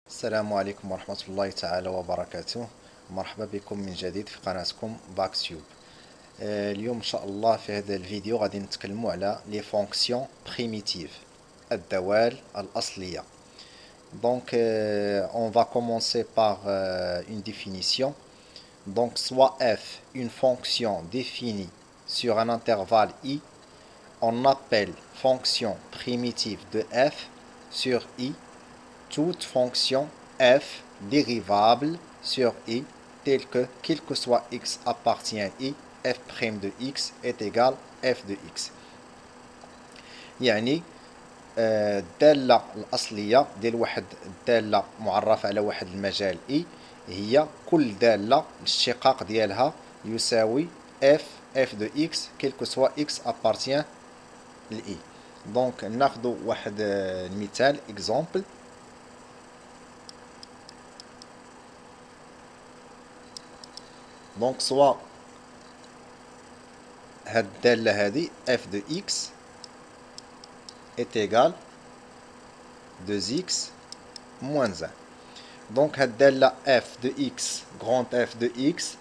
السلام عليكم ورحمة الله تعالى وبركاته. مرحبا بكم من جديد في قناتكم باكستيوب. اليوم إن شاء الله في هذا الفيديو غادي نتكلموا على لي فونكسيون بريميتيف، الدوال الأصلية. Donc on va commencer par une définition. Donc soit f une fonction définie sur un intervalle i, on appelle fonction primitive de f sur i toute fonction f dérivable sur i telle que, quel que soit x appartient à i, f' de x est égal f de x. يعني الدالة الأصلية ديال واحد الدالة معرفة على واحد المجال i هي كل دالة الاشتقاق ديالها يساوي f de x quel que soit x appartient ل i. دونك ناخذ واحد المثال exemple. Donc soit هاد الدالة هادي f de x est égal 2x moins 1. Donc هاد الدالة f de x grand f de x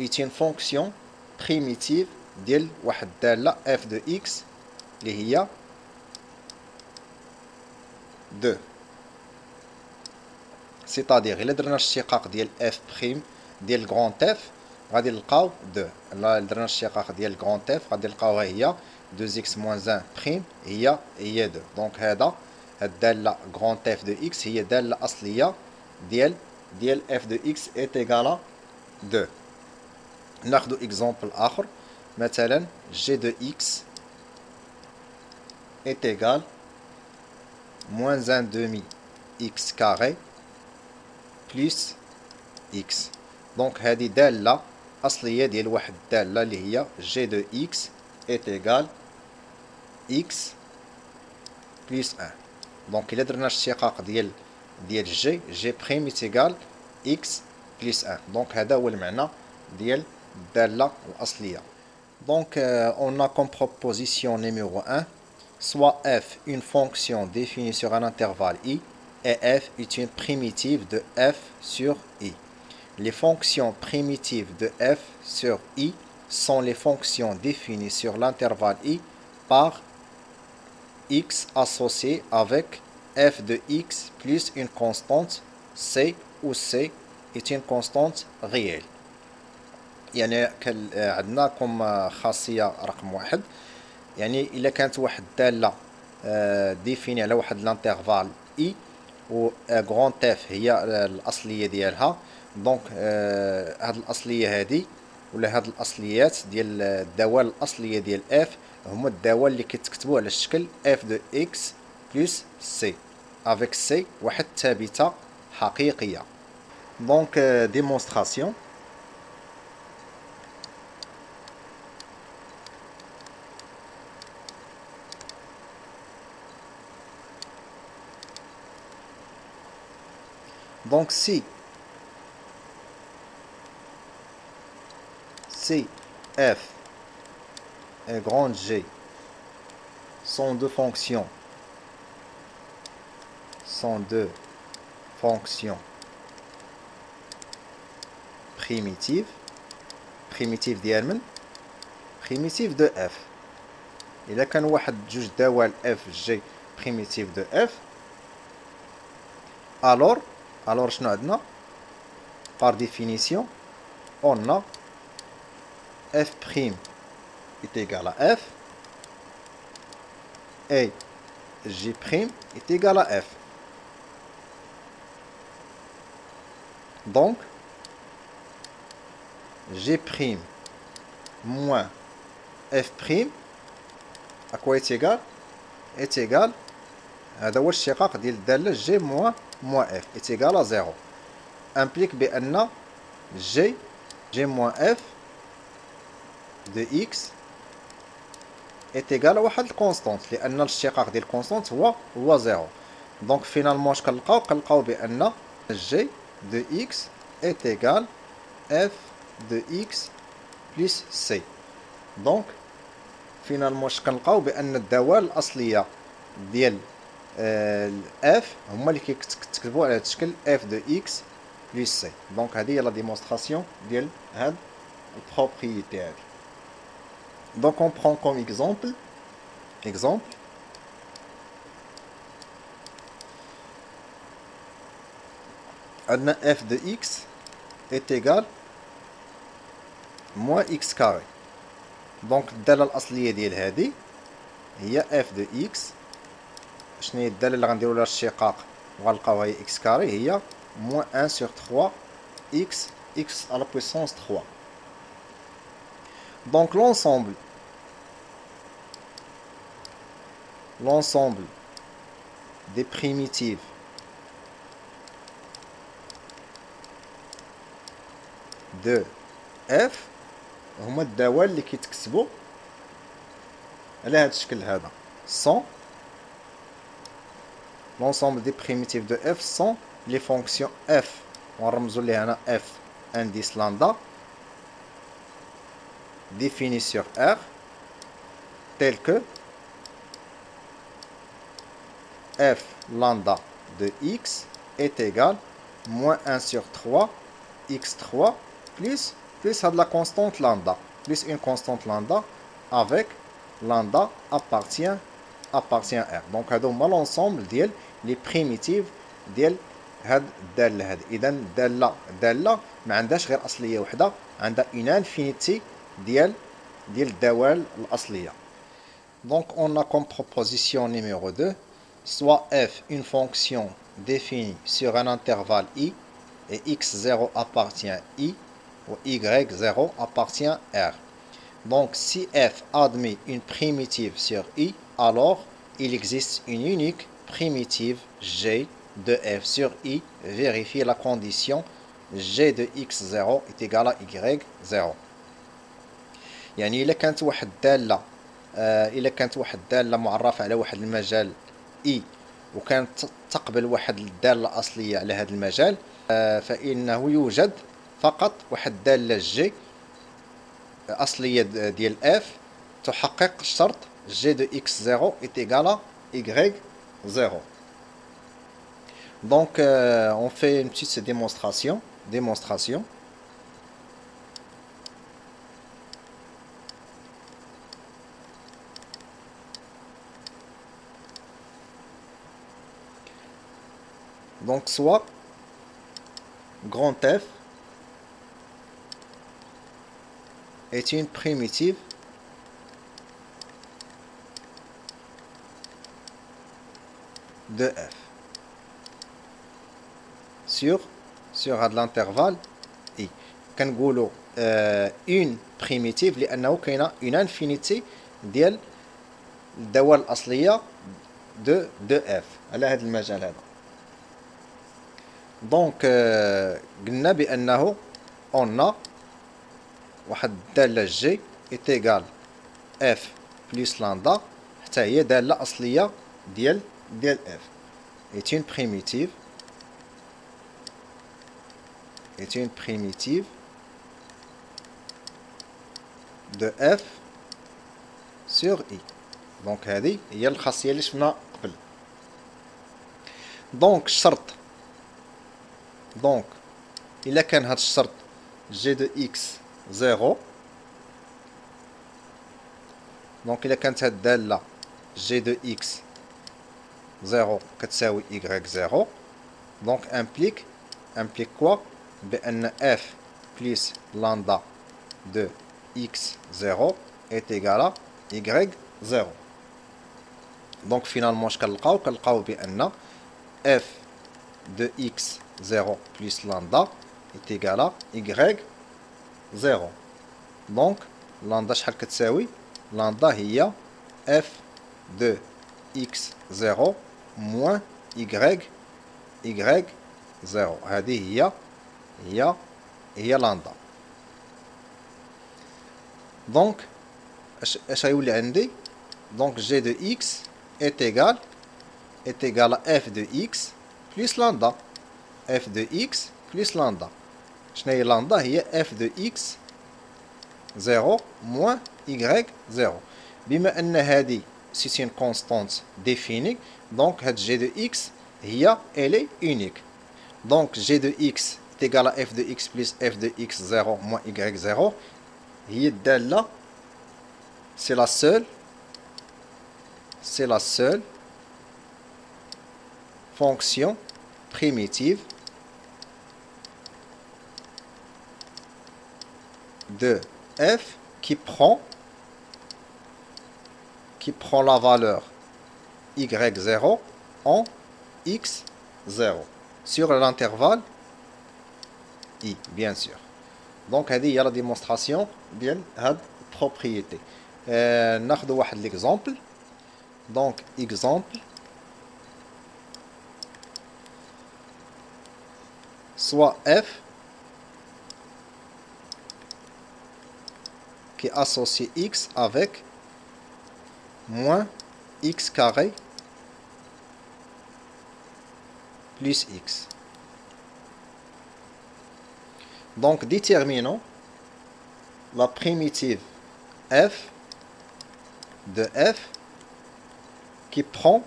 est une fonction primitive ديال واحد الدالة f de x اللي هي 2. c'est-à-dire إلا درنا الاشتقاق ديال f' ديال grand f غادي نلقاو 2. الا درنا الاشتقاق ديال grand f غادي نلقاوها هي 2x moins 1 prime هي 2. دونك هاد الدالة grand f de x هي دالة أصلية ديال f de x est égal 2. ناخدو اكزومبل آخر، مثلا g de x est égal moins 1 demi x carré plus x. دونك هذه دالة أصلية ديال واحد الدالة اللي هي g de x est égal x plus 1. دونك إلا درنا الاشتقاق ديال g prime est égal x plus 1. دونك هذا هو المعنى ديال الدالة الأصلية. Donc on a comme proposition numéro 1 soit f une fonction définie sur un intervalle i et f est une primitive de f sur i. Les fonctions primitives de f sur i sont les fonctions définies sur l'intervalle i par x associé avec f de x plus une constante c où c est une constante réelle. يعني عندنا كم خاصية رقم واحد، يعني إلا كانت واحد الدالة ديفيني على واحد الانترفال i و grand f هي الأصلية ديالها. دونك هاد الأصلية هادي ولا هاد الأصليات ديال الدوال الأصلية ديال f هما الدوال اللي كيتكتبوا على الشكل f de x plus c avec c واحد ثابتة حقيقية. دونك démonstration. Donc si f et grand G sont deux fonctions primitives ديال من primitive de f. إذا كان واحد جوج دوال f g primitive de f alors شنو عندنا par définition on a f' est égal à f et g' est égal à f. Donc g' moins f' à quoi est égal? Est égal هذا هو الاشتقاق ديال الدالة g moins f est égal à 0. implique بأن g moins f de x est égal à واحد الكونستانت لأن الاشتقاق ديال الكونستانت هو 0. دونك فينالمون اش كنلقاو بأن g de x est égal f de x plus c. دونك فينالمون اش كنلقاو بأن الدوال الأصلية ديال اف هما اللي كيكتبوا على هذا الشكل اف دو اكس بلس سي. دونك هذه هي لا ديمونستراسيون ديال هاد البروبريتي هادي. دونك اون برون كوم اكزومبل عندنا f de x est égal moins x carré. دونك الدالة الأصلية ديال هادي هي f de x. شنو هي الدالة اللي غنديرو لها الاشتقاق وغنلقاوها هي x carré هي moins 1 sur 3 x à la puissance 3. Donc l'ensemble des primitives de f هما الدوال اللي كيتكتبوا على هذا الشكل هذا sont l'ensemble des primitives de f sont les fonctions f ونرمزوا ليها هنا f indice lambda définies sur R telles que f lambda de x est égal moins 1 sur 3 x3 plus la constante lambda, plus une constante lambda avec lambda appartient à R. Donc, c'est l'ensemble des les primitives ديال هاد الدالة هاد. إذا الدالة ما عندهاش غير أصلية وحدة، عندها une infinité ديال الدوال الأصلية. Donc, on a comme proposition numéro 2, soit f une fonction définie sur un intervalle i et x0 appartient à i ou y0 appartient à R. Donc si f admet une primitive sur i, alors il existe une unique primitive g de f sur i. Vérifiez la condition g de x0 est égal à y0. يعني إلا كانت واحد الدالة معرفة على واحد المجال i وكانت تقبل واحد الدالة الأصلية على هذا المجال، فإنه يوجد فقط واحد الدالة جي أصلية ديال f تحقق الشرط g de x0 est égal à y0. Donc on fait une petite démonstration. Donc soit grand F est une primitive de f sur l'intervalle i. كنقولوا une primitive لأنه كاينة une infinité ديال الدوال الأصلية de f على هذا المجال هذا. دونك قلنا بأنه on a واحد الدالة جي est égal f plus lambda حتى هي دالة أصلية ديال f est une primitive de f sur i. دونك هذه هي الخاصية اللي شفنا قبل. دونك الشرط إلا كان هذا الشرط g de x 0، دونك إلا كانت هاد الدالة g de x 0 كتساوي y0، دونك implique quoi؟ بأن f plus lambda de x0 est égal à y0. دونك فينالمون اش كنلقاو بأن f de x0 plus lambda est égal à y0. دونك lambda شحال كتساوي؟ lambda هي f de x0 moins y0. هذه هي lambda. دونك اش غيولي عندي؟ دونك g de x est égal à f de x plus lambda. f de x plus lambda. شنو هي lambda؟ هي f de x 0 moins y0. بما أن هذه c'est une constante définie. Donc g de x elle est unique. Donc g de x est égal à f de x plus f de x0 moins y0. Là, c'est la seule fonction primitive de f qui prend la valeur y0 en x0 sur l'intervalle i, bien sûr. Donc هذه هي la démonstration ديال هاد propriété. ناخذ واحد l'exemple. Donc exemple, soit f qui associe x avec moins x carré plus x. Donc déterminons la primitive f de f qui prend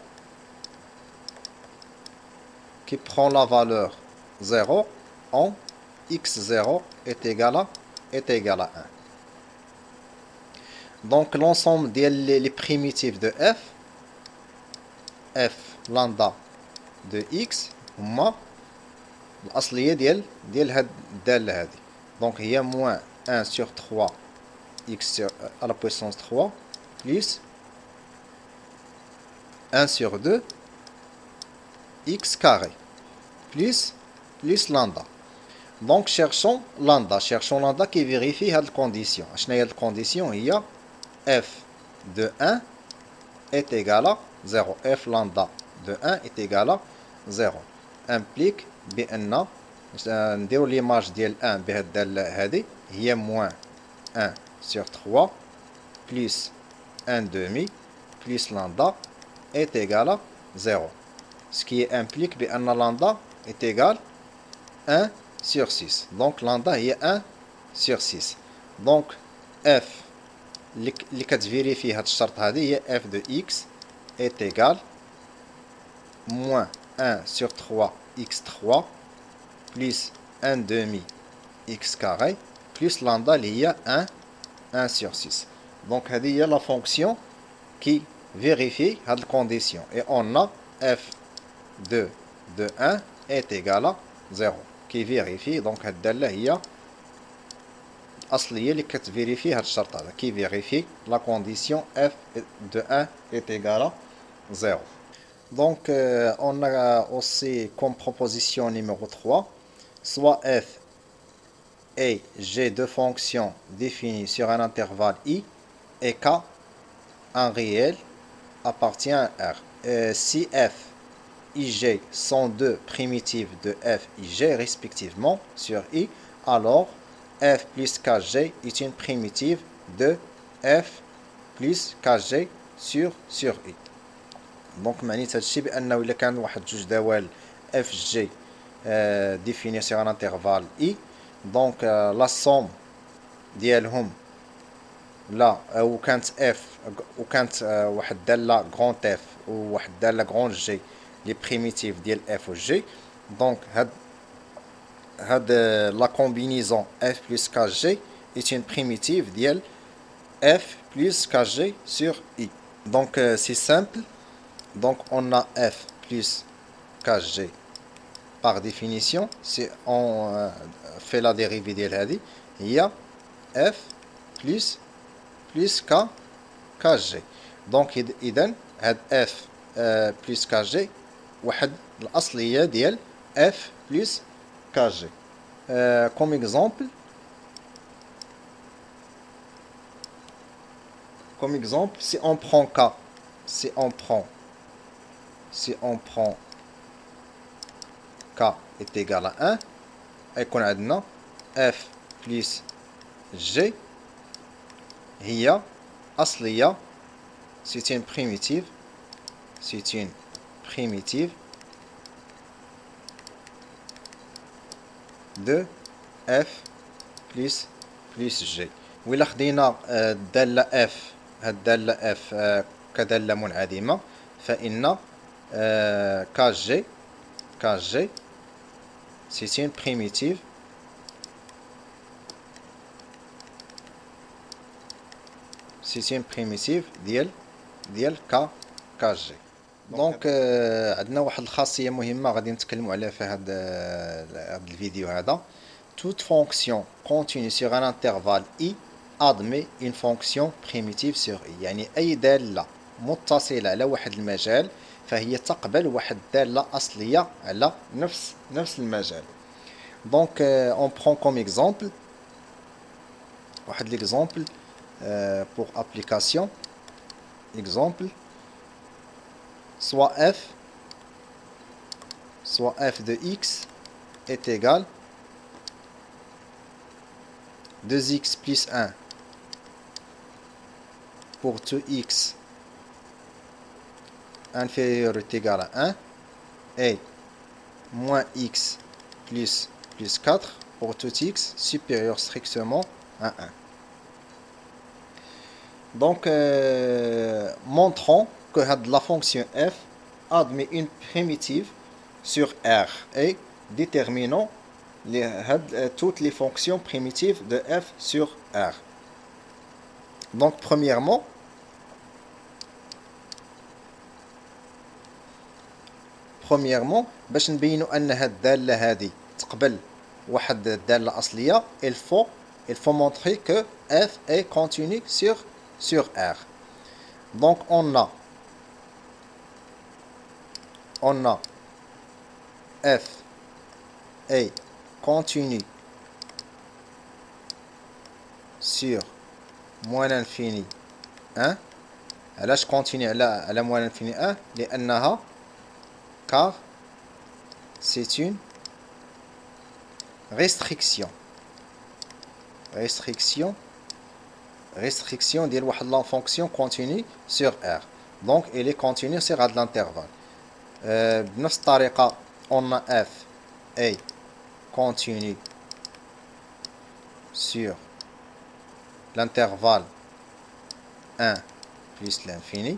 la valeur 0 en x0 est égal à 1. Donc l'ensemble des primitives de f lambda de x هما الأصلية ديال هاد الدالة هذه. Donc هي moins 1 sur 3 x à la puissance 3 plus 1 sur 2 x carré plus lambda. Donc cherchons lambda qui vérifie cette condition. Cette condition هي f de 1 est égal à 0. f lambda de 1 est égal à 0. Implique بأن نديرو l'image ديال 1 بهاد الدالة هذه هي moins 1 sur 3 plus 1 demi plus lambda est égal à 0. Ce qui implique بأن lambda est égal à 1 sur 6. Donc lambda هي 1 sur 6. Donc f اللي كتفيريفي هاد الشرط هذه هي f de x est égal moins 1 sur 3 x3 plus 1 demi x carré plus lambda اللي هي 1 sur 6. Donc هذه هي la fonction qui vérifie cette condition. Et on a f de 1 est égal à 0 qui vérifie. Donc هاد الدالة هي الأصلية اللي كتفيريفي هاد الشرط هذا qui vérifie la condition f de 1 est égal à 0. Donc, on a aussi comme proposition numéro 3, soit f et g de fonctions définies sur un intervalle i et k, un réel, appartient à R. Si f et g sont deux primitives de f et g respectivement sur i, alors f plus kg est une primitive de f plus kg sur i. Donc معنيت هادشي بأنه إلا كان واحد جوج دوال اف جي définis sur un intervalle i, donc la somme ديالهم لا وكانت اف وكانت واحد الدالة grand اف وواحد الدالة grand جي لي بريميتيف ديال اف و جي. دونك هاد لا كومبينيزون اف بلس كا جي est une primitive ديال f plus kg sur i. Donc c'est simple. Donc on a f plus kg par définition. Si on fait la dérivée ديال هذه هي f plus kg. Donc إذن هاد f plus kg واحد الأصلية ديال f plus kg. Comme exemple, si on prend k, si on prend k est égal à 1 et qu'on a maintenant f plus g هي أصلية, c'est une primitive de f plus g. وإلا خدينا الدالة f هاد الدالة f كدالة منعدمة، فإن كاج جي c'est une primitive ديال كاج جي. دونك عندنا واحد الخاصية مهمة غادي نتكلموا عليها في هذا الفيديو هذا. Toute fonction continue sur un intervalle i admet une fonction primitive sur i. يعني أي دالة متصلة على واحد المجال فهي تقبل واحد الدالة أصلية على نفس المجال. دونك on prend comme exemple واحد l'exemple pour application. Exemple, soit f de x est égal 2x plus 1 pour tout x inférieur ou égal à 1 et moins x plus 4 pour tout x supérieur strictement à 1. Donc, montrons que la fonction f admet une primitive sur R et déterminons toutes les fonctions primitives de f sur R. Donc, premièrement, باش نبينوا أن هاد الدالة هذه تقبل واحد الدالة أصلية, il faut montrer que f est continu sur R. Donc on a f est continu sur moins l'infini 1. علاش continue على moins l'infini 1 لأنها car c'est une restriction ديال واحد la fonction continue sur R. Donc elle est continue sur هذا l'intervalle. بنفس الطريقة on a f est continue sur l'intervalle 1 plus l'infini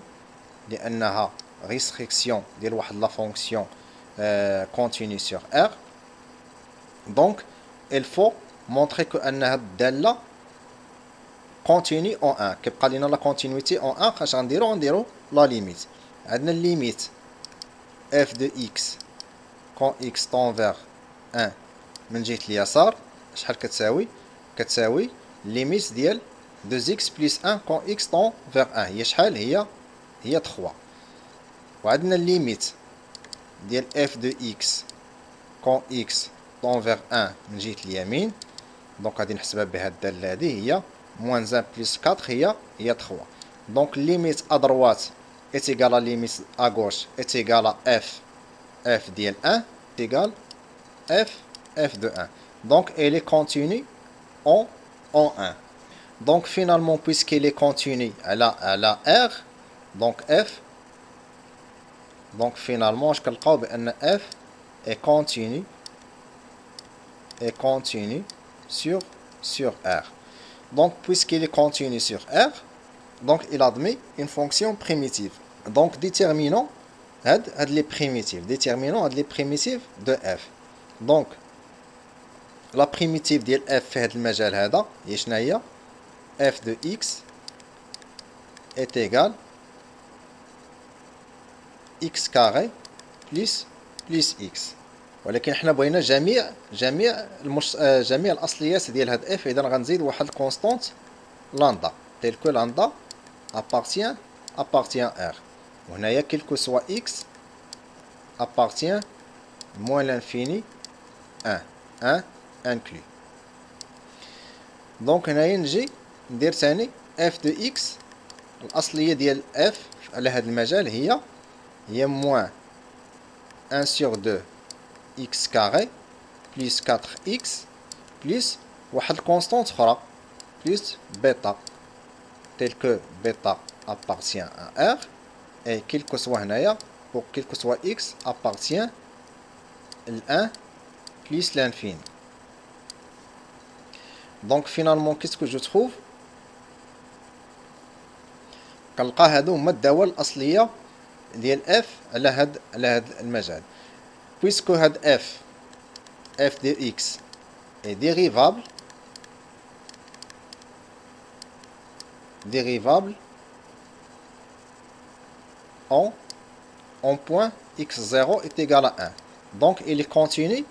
لأنها restriction ديال واحد la fonction continue sur R. Donc il faut montrer que أن هاد الدالة continue en 1. كيبقى لنا la continuité en 1 خاش غنديرو la limite. عندنا limite f de x quand x tend vers 1 من جهة اليسار شحال كتساوي limite ديال 2x plus 1 quand x tend vers 1 هي شحال هي 3. وعندنا limite ديال f de x quand x tend vers 1 من جهة اليمين. دونك غادي نحسبها بهاد الدالة هذه هي moins 1 plus 4 هي 3. Donc limite à droite est égal à limite à gauche est égal à f ديال 1 est égal f de 1. Donc elle est continue en 1. Donc finalement puisqu'elle est continue à la R, donc f, donc finalement je كنلقاو بأن f est continue sur R. Donc puisqu'il est continu sur R, donc il admet une fonction primitive. Donc déterminons les primitives. Déterminons les primitives de f. Donc la primitive de f في هذا المجال هذا هي شنو هي؟ f de x est égal x carré plus x. ولكن حنا بغينا جميع الاصليات ديال هاد اف. اذا غنزيد واحد الكونستانت لاندا تيل كو لاندا appartient R. وهنايا quel que soit x appartient moins l'infini 1 inclus. دونك هنايا نجي ندير ثاني f de x الاصليه ديال f على هذا المجال هي moins 1 sur 2 x carré plus 4x plus واحد الكونستانت اخرى plus bêta tel que bêta appartient à R et quel que soit هنايا pour quel que soit x appartient l 1 plus l'infini. Donc finalement qu'est-ce que je trouve? كنلقى هادو هما الدوال الاصليه ديال اف على هاد المجال. بويسكو هاد اف ديال اكس est dérivable en point x0 est égal à 1. Donc il est continu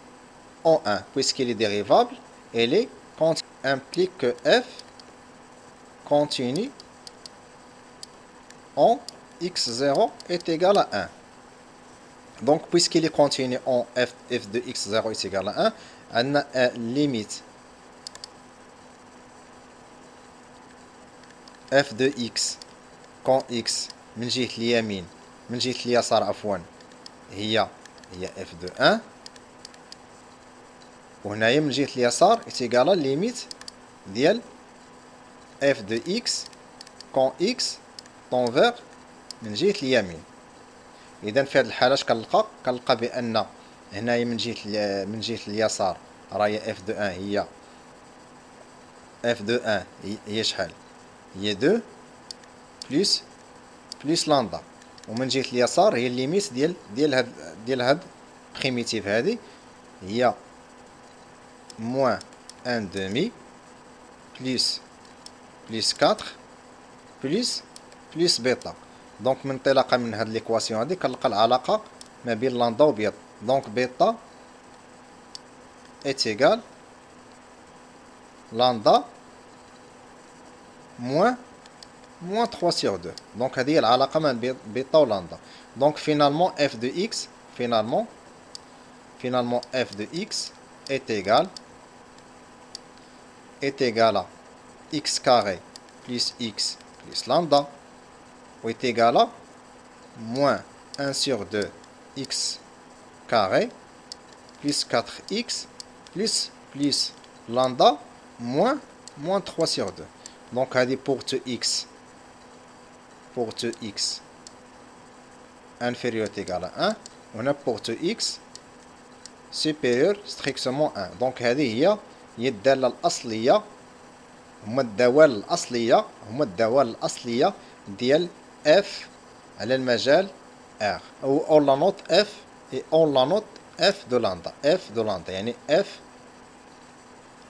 en 1. Puisqu'il est dérivable, il est continu. Implique que f continue en x0 est égal à 1. Donc puisqu'il est continu en f de x0 est égal à 1, on a limite f de x quand x من جهة اليمين من جهة اليسار عفوا هي f de 1 وهنايا من جهة اليسار إتيكالا ليميت ديال f de x quand x تنفيغ من جهة اليمين. إذا في هذه الحالة اش كنلقى بأن هنايا من جهة اليسار راهي f de 1 هي f de 1 هي شحال هي 2 بلس لامدا، ومن جهة اليسار هي الليميت ديال هاد بريميتيف هادي هي موان 1 دومي بلس 4 بلس بيتا. دونك من انطلاقا من هاد ليكواسيون هادي كنلقى العلاقة ما بين لامدا و بيتا. دونك بيتا est égal lambda moins 3 sur 2. Donc هذه هي العلاقة بين بيتا و لامدا. Donc finalement f de x finalement f de x est égal à x carré plus x plus lambda ou est égal à moins 1 sur 2 x carré plus 4x plus lambda moins 3 sur 2. Donc هذه pour te x inférieur ou égal à 1 وهنا pour te x supérieur strictement 1. donc هذه هي الدالة الأصلية هما الدوال الأصلية ديال f على المجال R. ou on la note f et on la note f de lambda يعني f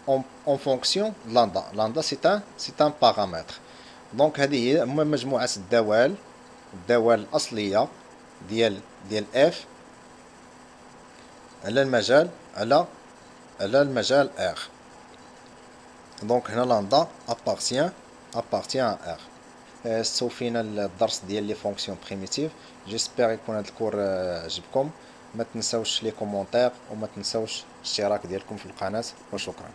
en fonction de lambda. Lambda c'est un paramètre. donc هذه هي مجموعة الدوال الأصلية ديال f على المجال R. donc هنا لامدا appartient à R. استوفينا الدرس ديال لي فونكسيون بريميتيف. جيسبر يكون هذا الكور عجبكم. ما تنساوش لي كومونتير وما تنساوش الاشتراك ديالكم في القناة وشكرا.